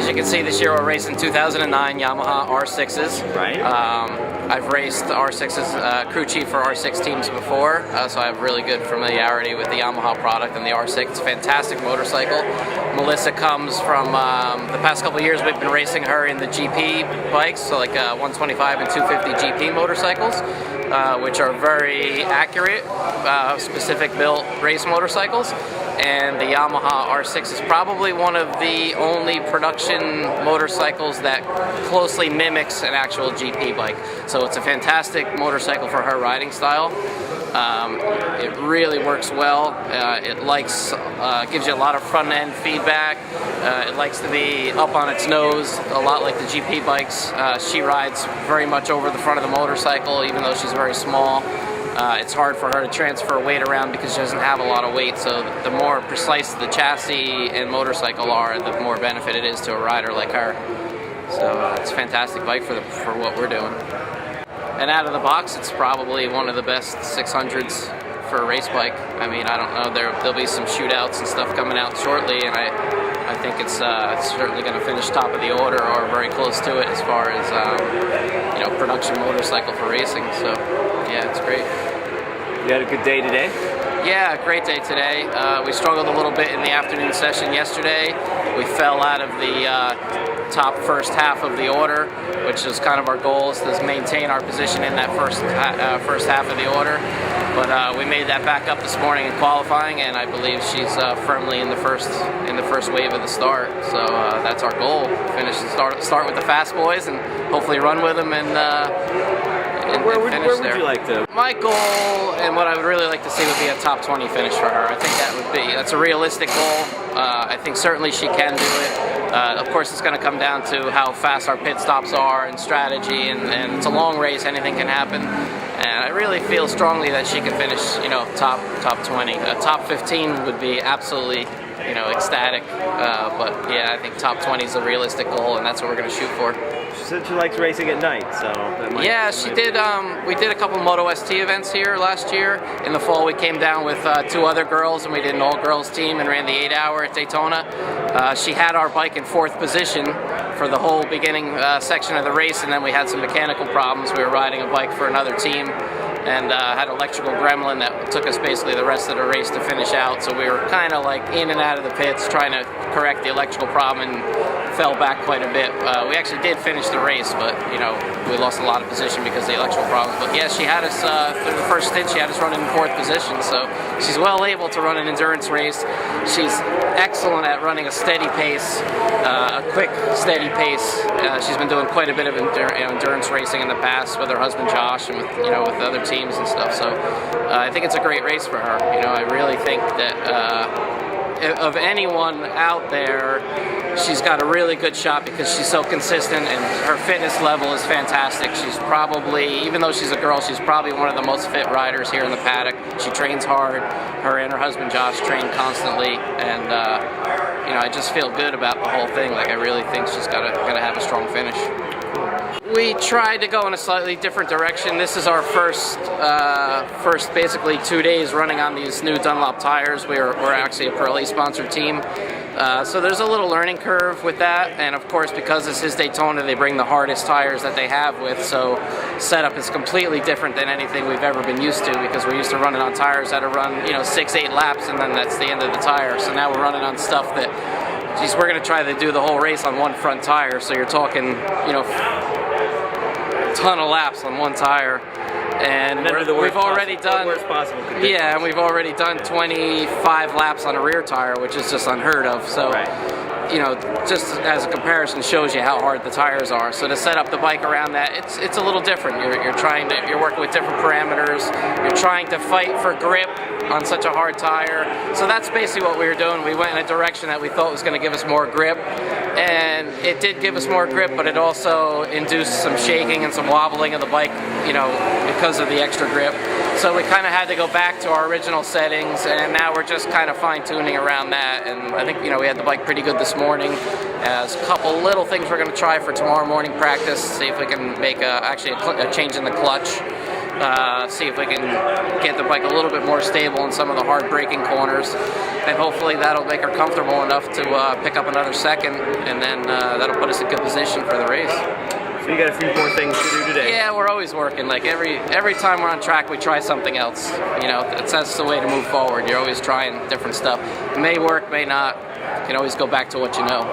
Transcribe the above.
As you can see, this year we're racing 2009 Yamaha R6s. Right. I've raced R6s, crew chief for R6 teams before, so I have really good familiarity with the Yamaha product and the R6. It's a fantastic motorcycle. Melissa comes from the past couple of years. We've been racing her in the GP bikes, so like 125 and 250 GP motorcycles, which are very accurate, specific built race motorcycles. And the Yamaha R6 is probably one of the only production motorcycles that closely mimics an actual GP bike. So it's a fantastic motorcycle for her riding style. It really works well. It likes, gives you a lot of front end feedback. It likes to be up on its nose, a lot like the GP bikes. She rides very much over the front of the motorcycle, even though she's very small. It's hard for her to transfer weight around because she doesn't have a lot of weight, so the more precise the chassis and motorcycle are, the more benefit it is to a rider like her. So it's a fantastic bike for what we're doing. And out of the box, it's probably one of the best 600s for a race bike. I mean, I don't know, there'll be some shootouts and stuff coming out shortly, and I think it's certainly going to finish top of the order or very close to it as far as you know, production motorcycle for racing. So yeah, it's great. You had a good day today? Yeah, great day today. We struggled a little bit in the afternoon session yesterday. We fell out of the top first half of the order, which is kind of our goal, is to maintain our position in that first half of the order. But we made that back up this morning in qualifying, and I believe she's firmly in the first wave of the start. So that's our goal: start with the fast boys, and hopefully run with them Where would you like to? My goal, and what I would really like to see, would be a top 20 finish for her. I think that's a realistic goal. I think certainly she can do it. Of course, it's going to come down to how fast our pit stops are and strategy, and it's a long race. Anything can happen. And I really feel strongly that she can finish, you know, top 20. Top 15 would be absolutely, you know, ecstatic. But yeah, I think top 20 is a realistic goal, and that's what we're going to shoot for. She said she likes racing at night, so that might... Yeah, she did. We did a couple Moto ST events here last year. In the fall, we came down with 2 other girls, and we did an all-girls team and ran the 8-hour at Daytona. She had our bike in 4th position for the whole beginning section of the race, and then we had some mechanical problems. We were riding a bike for another team, and had an electrical gremlin that took us basically the rest of the race to finish out. So we were kind of like in and out of the pits trying to correct the electrical problem, and fell back quite a bit. We actually did finish the race, but you know, we lost a lot of position because of the electrical problems. But yeah, she had us through the first stint. She had us running in 4th position, so she's well able to run an endurance race. She's excellent at running a steady pace, a quick, steady pace. She's been doing quite a bit of endurance racing in the past with her husband Josh, and with with other teams and stuff. So I think it's a great race for her. You know, I really think that of anyone out there, she's got a really good shot because she's so consistent, and her fitness level is fantastic. She's probably, even though she's a girl, she's probably one of the most fit riders here in the paddock. She trains hard. Her and her husband Josh train constantly, and you know, I just feel good about the whole thing. Like, I really think she's gonna have a strong finish. We tried to go in a slightly different direction. This is our first basically 2 days running on these new Dunlop tires. We're actually a Pirelli sponsored team. So there's a little learning curve with that, and of course, because this is Daytona, they bring the hardest tires that they have with, so setup is completely different than anything we've ever been used to, because we're used to running on tires that are run, you know, 6-8 laps, and then that's the end of the tire. So now we're running on stuff that, geez, we're going to try to do the whole race on one front tire, so you're talking, you know, ton of laps on one tire, and we've already done, yeah, and we've already done 25 laps on a rear tire, which is just unheard of. So you know, just as a comparison, shows you how hard the tires are. So to set up the bike around that, it's a little different. You're working with different parameters. You're trying to fight for grip on such a hard tire. So that's basically what we were doing. We went in a direction that we thought was going to give us more grip, and it did give us more grip, but it also induced some shaking and some wobbling of the bike, you know, because of the extra grip. So we kind of had to go back to our original settings, and now we're just kind of fine-tuning around that. And I think, you know, we had the bike pretty good this morning. There's a couple little things we're going to try for tomorrow morning practice, see if we can make actually a change in the clutch. see if we can get the bike a little bit more stable in some of the hard braking corners, and hopefully that'll make her comfortable enough to pick up another second, and then that'll put us in good position for the race. So you got a few more things to do today. Yeah, we're always working. Like every time we're on track, we try something else. You know, that's the way to move forward. You're always trying different stuff. It may work, may not. You can always go back to what you know.